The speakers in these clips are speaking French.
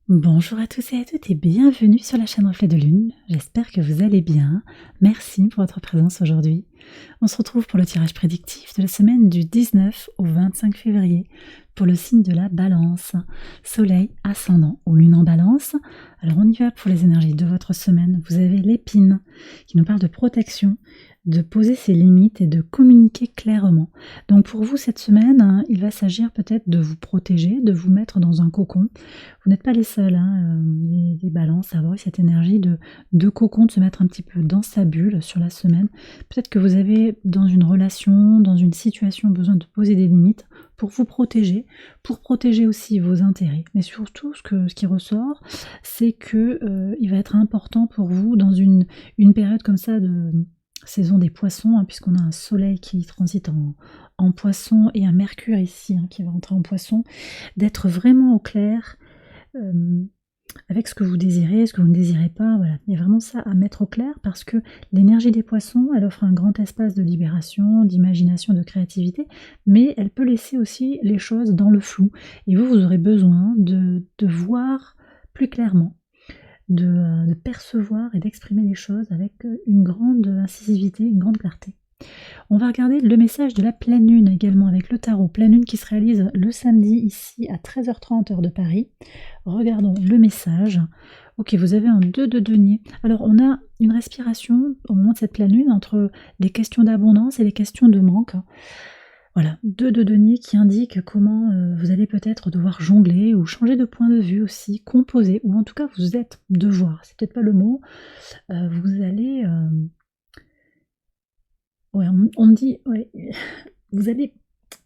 Bonjour à tous et à toutes et bienvenue sur la chaîne Reflet de Lune. J'espère que vous allez bien. Merci pour votre présence aujourd'hui. On se retrouve pour le tirage prédictif de la semaine du 19 au 25 février pour le signe de la Balance. Soleil, ascendant ou Lune en Balance. Alors on y va pour les énergies de votre semaine. Vous avez l'épine qui nous parle de protection, de poser ses limites et de communiquer clairement. Donc pour vous cette semaine, il va s'agir peut-être de vous protéger, de vous mettre dans un cocon. Vous n'êtes pas les seuls, les balances, à avoir eu cette énergie de cocon, de se mettre un petit peu dans sa bulle sur la semaine. Peut-être que vous avez dans une relation, dans une situation, besoin de poser des limites pour vous protéger, pour protéger aussi vos intérêts. Mais surtout, ce qui ressort, c'est que il va être important pour vous dans une période comme ça de saison des poissons, puisqu'on a un soleil qui transite en poisson et un mercure ici qui va entrer en poisson, d'être vraiment au clair avec ce que vous désirez, ce que vous ne désirez pas. Voilà, il y a vraiment ça à mettre au clair parce que l'énergie des poissons, elle offre un grand espace de libération, d'imagination, de créativité, mais elle peut laisser aussi les choses dans le flou. Et vous aurez besoin de voir plus clairement, de percevoir et d'exprimer les choses avec une grande incisivité, une grande clarté. On va regarder le message de la pleine lune également avec le tarot. Pleine lune qui se réalise le samedi ici à 13h30 heure de Paris. Regardons le message. Ok, vous avez un 2 de denier. Alors on a une respiration au moment de cette pleine lune entre les questions d'abondance et les questions de manque. Voilà, 2 de denier qui indique comment vous allez peut-être devoir jongler ou changer de point de vue aussi, composer, ou en tout cas vous êtes devoir, c'est peut-être pas le mot, vous allez... Ouais, on me dit, ouais, vous allez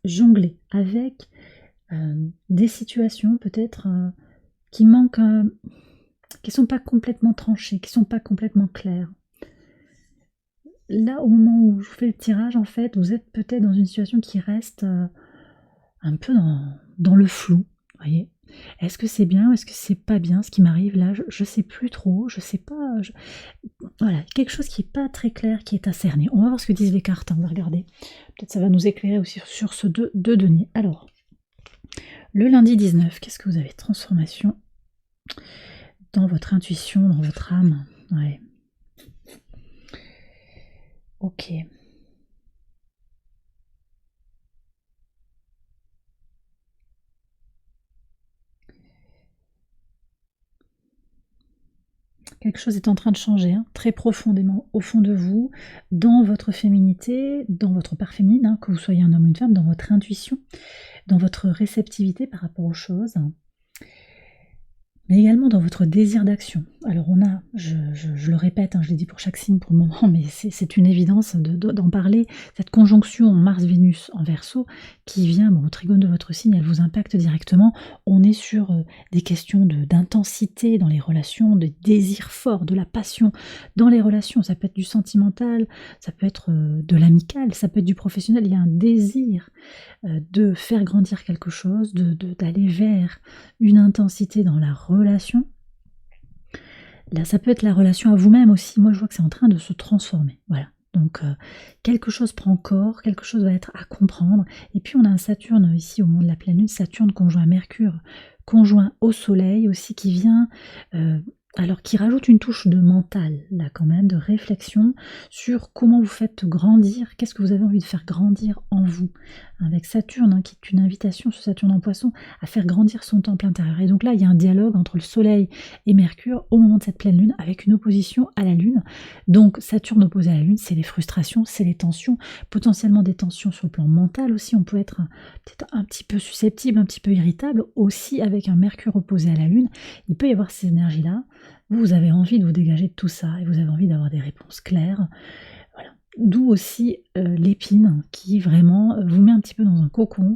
jongler avec des situations peut-être qui manquent, qui sont pas complètement tranchées, qui sont pas complètement claires. Là, au moment où je vous fais le tirage, en fait, vous êtes peut-être dans une situation qui reste un peu dans le flou, voyez. Est-ce que c'est bien ou est-ce que c'est pas bien ce qui m'arrive là? Je sais plus trop, je sais pas. Voilà, quelque chose qui n'est pas très clair, qui est à cerner. On va voir ce que disent les cartes, on va regarder. Peut-être ça va nous éclairer aussi sur ce 2 de denier. Alors, le lundi 19, qu'est-ce que vous avez? Transformation dans votre intuition, dans votre âme. Ouais. Ok. Quelque chose est en train de changer, très profondément au fond de vous, dans votre féminité, dans votre part féminine, que vous soyez un homme ou une femme, dans votre intuition, dans votre réceptivité par rapport aux choses, mais également dans votre désir d'action. Alors on a, je le répète, je l'ai dit pour chaque signe pour le moment, mais c'est une évidence d'en parler, cette conjonction Mars-Vénus en Verseau qui vient au trigone de votre signe, elle vous impacte directement. On est sur des questions d'intensité dans les relations, de désir fort, de la passion dans les relations. Ça peut être du sentimental, ça peut être de l'amical, ça peut être du professionnel. Il y a un désir de faire grandir quelque chose, d'aller vers une intensité dans la relation. Là, ça peut être la relation à vous-même aussi. Moi, je vois que c'est en train de se transformer. Voilà. Donc, quelque chose prend corps, quelque chose va être à comprendre. Et puis, on a un Saturne ici au moment de la pleine lune, Saturne conjoint Mercure, conjoint au Soleil aussi, qui vient... alors qui rajoute une touche de mental, là quand même, de réflexion sur comment vous faites grandir, qu'est-ce que vous avez envie de faire grandir en vous. Avec Saturne, qui est une invitation sur Saturne en Poisson, à faire grandir son temple intérieur. Et donc là, il y a un dialogue entre le Soleil et Mercure au moment de cette pleine lune, avec une opposition à la Lune. Donc Saturne opposé à la Lune, c'est les frustrations, c'est les tensions, potentiellement des tensions sur le plan mental aussi. On peut être peut-être un petit peu susceptible, un petit peu irritable, aussi avec un Mercure opposé à la Lune. Il peut y avoir ces énergies-là. Vous avez envie de vous dégager de tout ça et vous avez envie d'avoir des réponses claires. Voilà. D'où aussi l'épine qui vraiment vous met un petit peu dans un cocon.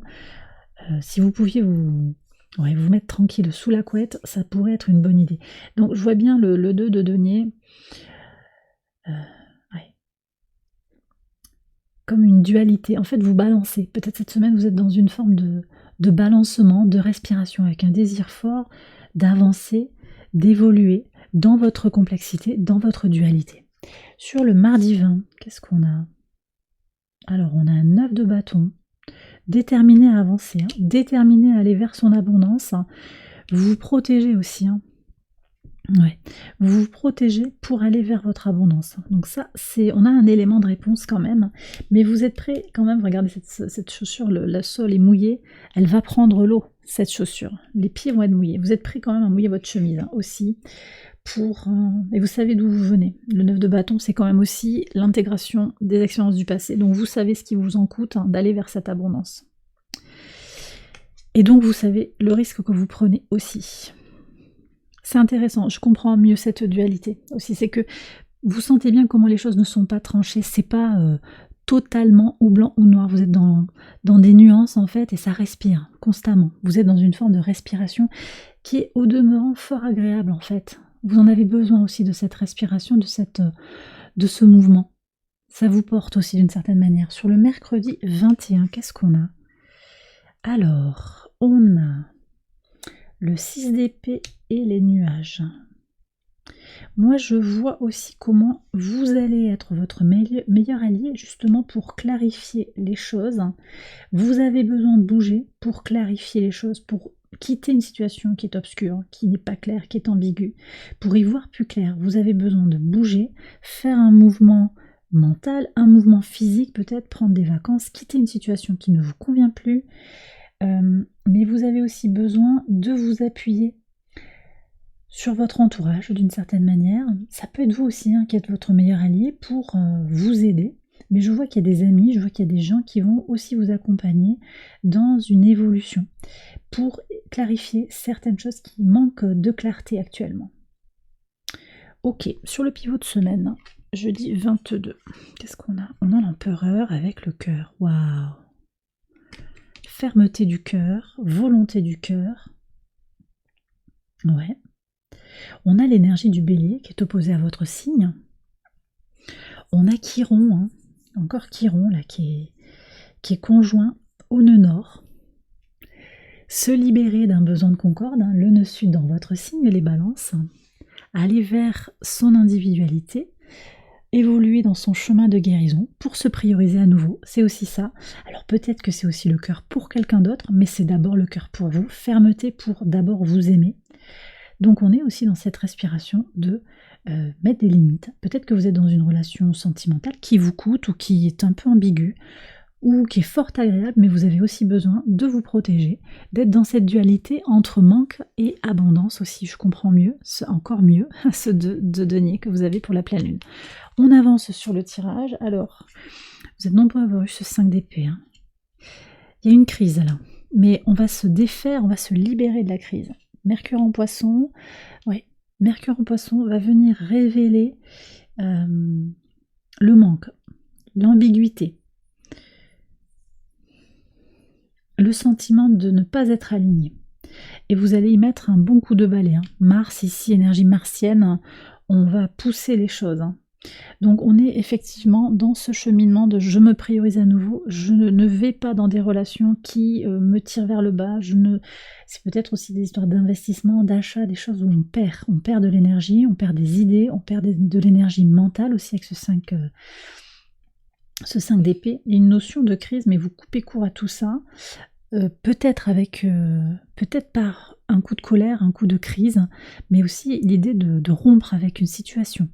Si vous pouviez vous mettre tranquille sous la couette, ça pourrait être une bonne idée. Donc je vois bien le 2 de denier comme une dualité. En fait, vous balancez. Peut-être cette semaine, vous êtes dans une forme de balancement, de respiration, avec un désir fort d'avancer, d'évoluer dans votre complexité, dans votre dualité. Sur le mardi 20, qu'est-ce qu'on a? Alors, on a un 9 de bâton, déterminé à avancer, déterminé à aller vers son abondance. Vous vous protégez aussi, hein. Ouais. Vous vous protégez pour aller vers votre abondance. Donc ça, on a un élément de réponse quand même, mais vous êtes prêt quand même, regardez cette chaussure, la sole est mouillée, elle va prendre l'eau, cette chaussure. Les pieds vont être mouillés. Vous êtes prêt quand même à mouiller votre chemise hein, aussi, et vous savez d'où vous venez. Le 9 de bâton, c'est quand même aussi l'intégration des expériences du passé, donc vous savez ce qui vous en coûte hein, d'aller vers cette abondance. Et donc vous savez le risque que vous prenez aussi. C'est intéressant, je comprends mieux cette dualité aussi, c'est que vous sentez bien comment les choses ne sont pas tranchées, c'est pas totalement ou blanc ou noir, vous êtes dans des nuances en fait et ça respire constamment. Vous êtes dans une forme de respiration qui est au demeurant fort agréable en fait. Vous en avez besoin aussi de cette respiration, de ce mouvement. Ça vous porte aussi d'une certaine manière. Sur le mercredi 21, qu'est-ce qu'on a? Alors, on a le 6 d'épée et les nuages. Moi, je vois aussi comment vous allez être votre meilleur allié justement pour clarifier les choses. Vous avez besoin de bouger pour clarifier les choses, pour quitter une situation qui est obscure, qui n'est pas claire, qui est ambiguë. Pour y voir plus clair, vous avez besoin de bouger, faire un mouvement mental, un mouvement physique, peut-être prendre des vacances, quitter une situation qui ne vous convient plus. Mais vous avez aussi besoin de vous appuyer sur votre entourage d'une certaine manière. Ça peut être vous aussi hein, qui êtes votre meilleur allié pour vous aider. Mais je vois qu'il y a des amis, je vois qu'il y a des gens qui vont aussi vous accompagner dans une évolution pour clarifier certaines choses qui manquent de clarté actuellement. Ok, sur le pivot de semaine, jeudi 22, qu'est-ce qu'on a? On a l'empereur avec le cœur. Waouh! Fermeté du cœur, volonté du cœur. Ouais. On a l'énergie du bélier qui est opposée à votre signe. On a Chiron, hein. Encore Chiron là qui est conjoint au nœud nord. Se libérer d'un besoin de concorde, hein, le nœud sud dans votre signe, les balances. Aller vers son individualité, évoluer dans son chemin de guérison pour se prioriser à nouveau, c'est aussi ça. Alors peut-être que c'est aussi le cœur pour quelqu'un d'autre, mais c'est d'abord le cœur pour vous. Fermeté pour d'abord vous aimer. Donc on est aussi dans cette respiration de mettre des limites. Peut-être que vous êtes dans une relation sentimentale qui vous coûte ou qui est un peu ambiguë ou qui est fort agréable, mais vous avez aussi besoin de vous protéger, d'être dans cette dualité entre manque et abondance aussi. Je comprends mieux, encore mieux, ce de denier que vous avez pour la pleine lune. On avance sur le tirage. Alors, vous êtes nombreux à avoir eu ce 5 d'épée. Hein. Il y a une crise là, mais on va se défaire, on va se libérer de la crise. Mercure en poisson, ouais, Mercure en poisson va venir révéler le manque, l'ambiguïté, le sentiment de ne pas être aligné. Et vous allez y mettre un bon coup de balai. Hein. Mars, ici, énergie martienne, on va pousser les choses. Hein. Donc on est effectivement dans ce cheminement de je me priorise à nouveau, je ne vais pas dans des relations qui me tirent vers le bas, c'est peut-être aussi des histoires d'investissement, d'achat, des choses où on perd de l'énergie, on perd des idées, on perd de l'énergie mentale aussi avec ce 5 d'épée. Il y a une notion de crise, mais vous coupez court à tout ça, peut-être par un coup de colère, un coup de crise, mais aussi l'idée de rompre avec une situation.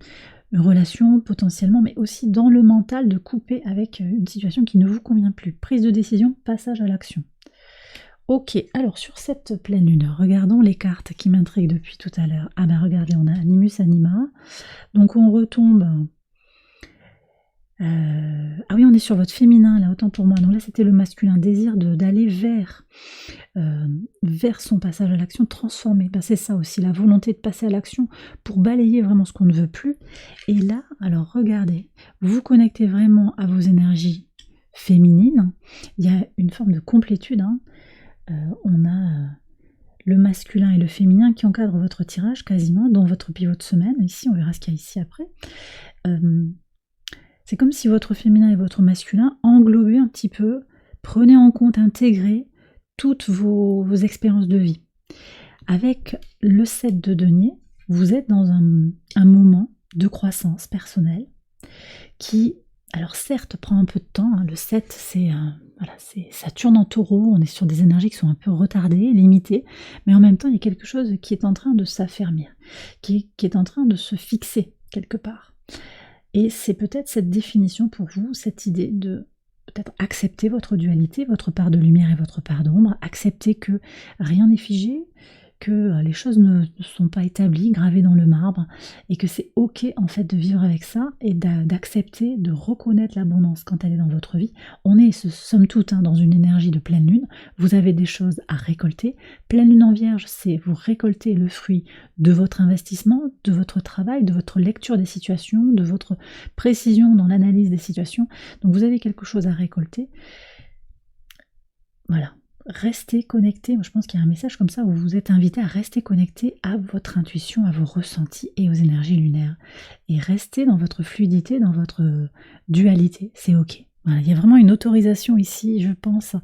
Une relation potentiellement, mais aussi dans le mental de couper avec une situation qui ne vous convient plus. Prise de décision, passage à l'action. Ok, alors sur cette pleine lune, regardons les cartes qui m'intriguent depuis tout à l'heure. Ah ben regardez, on a Animus Anima, donc on retombe... Ah oui, on est sur votre féminin, là, autant pour moi. Donc là, c'était le masculin, désir d'aller vers son passage à l'action, transformer. Ben, c'est ça aussi, la volonté de passer à l'action pour balayer vraiment ce qu'on ne veut plus. Et là, alors regardez, vous vous connectez vraiment à vos énergies féminines. Il y a une forme de complétude. Hein. On a le masculin et le féminin qui encadrent votre tirage quasiment, dans votre pivot de semaine. Ici, on verra ce qu'il y a ici après. C'est comme si votre féminin et votre masculin englobaient un petit peu, prenaient en compte, intégraient toutes vos expériences de vie. Avec le 7 de denier, vous êtes dans un moment de croissance personnelle qui Alors certes, prend un peu de temps, hein. Le 7, c'est Saturne en Taureau, on est sur des énergies qui sont un peu retardées, limitées, mais en même temps, il y a quelque chose qui est en train de s'affermir, qui est en train de se fixer quelque part. Et c'est peut-être cette définition pour vous, cette idée de peut-être accepter votre dualité, votre part de lumière et votre part d'ombre, accepter que rien n'est figé, que les choses ne sont pas établies, gravées dans le marbre, et que c'est ok en fait de vivre avec ça et d'accepter, de reconnaître l'abondance quand elle est dans votre vie. On est, somme toute, dans une énergie de pleine lune, vous avez des choses à récolter. Pleine lune en vierge, c'est vous récolter le fruit de votre investissement, de votre travail, de votre lecture des situations, de votre précision dans l'analyse des situations. Donc vous avez quelque chose à récolter. Voilà. Restez connecté, moi je pense qu'il y a un message comme ça où vous êtes invité à rester connecté à votre intuition, à vos ressentis et aux énergies lunaires. Et restez dans votre fluidité, dans votre dualité, c'est ok. Voilà, il y a vraiment une autorisation ici, je pense,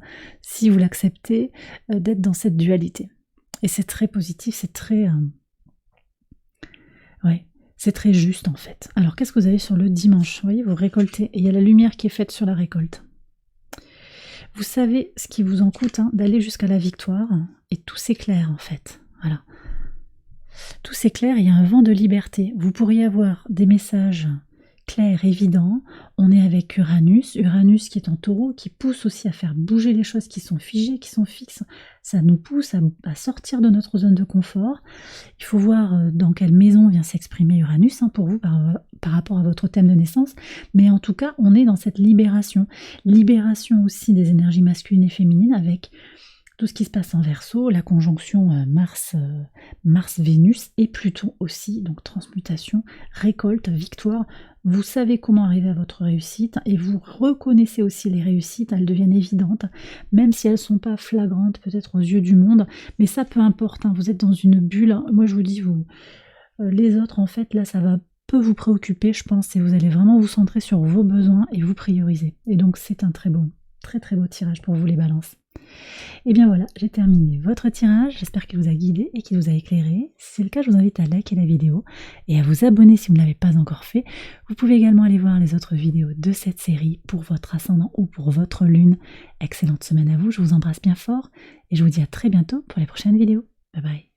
si vous l'acceptez, d'être dans cette dualité. Et c'est très positif, c'est très... c'est très juste en fait. Alors qu'est-ce que vous avez sur le dimanche? Vous voyez, vous récoltez, et il y a la lumière qui est faite sur la récolte. Vous savez ce qui vous en coûte d'aller jusqu'à la victoire, et tout s'éclaire en fait. Voilà. Tout s'éclaire, il y a un vent de liberté. Vous pourriez avoir des messages clairs, évidents. On est avec Uranus qui est en Taureau, qui pousse aussi à faire bouger les choses qui sont figées, qui sont fixes. Ça nous pousse à sortir de notre zone de confort. Il faut voir dans quelle maison vient s'exprimer Uranus pour vous par rapport à votre thème de naissance. Mais en tout cas, on est dans cette libération. Libération aussi des énergies masculines et féminines avec tout ce qui se passe en Verseau, la conjonction Mars-Vénus et Pluton aussi, donc transmutation, récolte, victoire. Vous savez comment arriver à votre réussite et vous reconnaissez aussi les réussites, elles deviennent évidentes, même si elles ne sont pas flagrantes peut-être aux yeux du monde, mais ça peu importe, vous êtes dans une bulle. Moi je vous dis, les autres en fait là ça va peu vous préoccuper je pense, et vous allez vraiment vous centrer sur vos besoins et vous prioriser. Et donc c'est un très très beau tirage pour vous les balances. Et bien voilà, j'ai terminé votre tirage, j'espère qu'il vous a guidé et qu'il vous a éclairé. Si c'est le cas, je vous invite à liker la vidéo et à vous abonner si vous ne l'avez pas encore fait. Vous pouvez également aller voir les autres vidéos de cette série pour votre ascendant ou pour votre lune. Excellente semaine à vous, je vous embrasse bien fort et je vous dis à très bientôt pour les prochaines vidéos. Bye bye.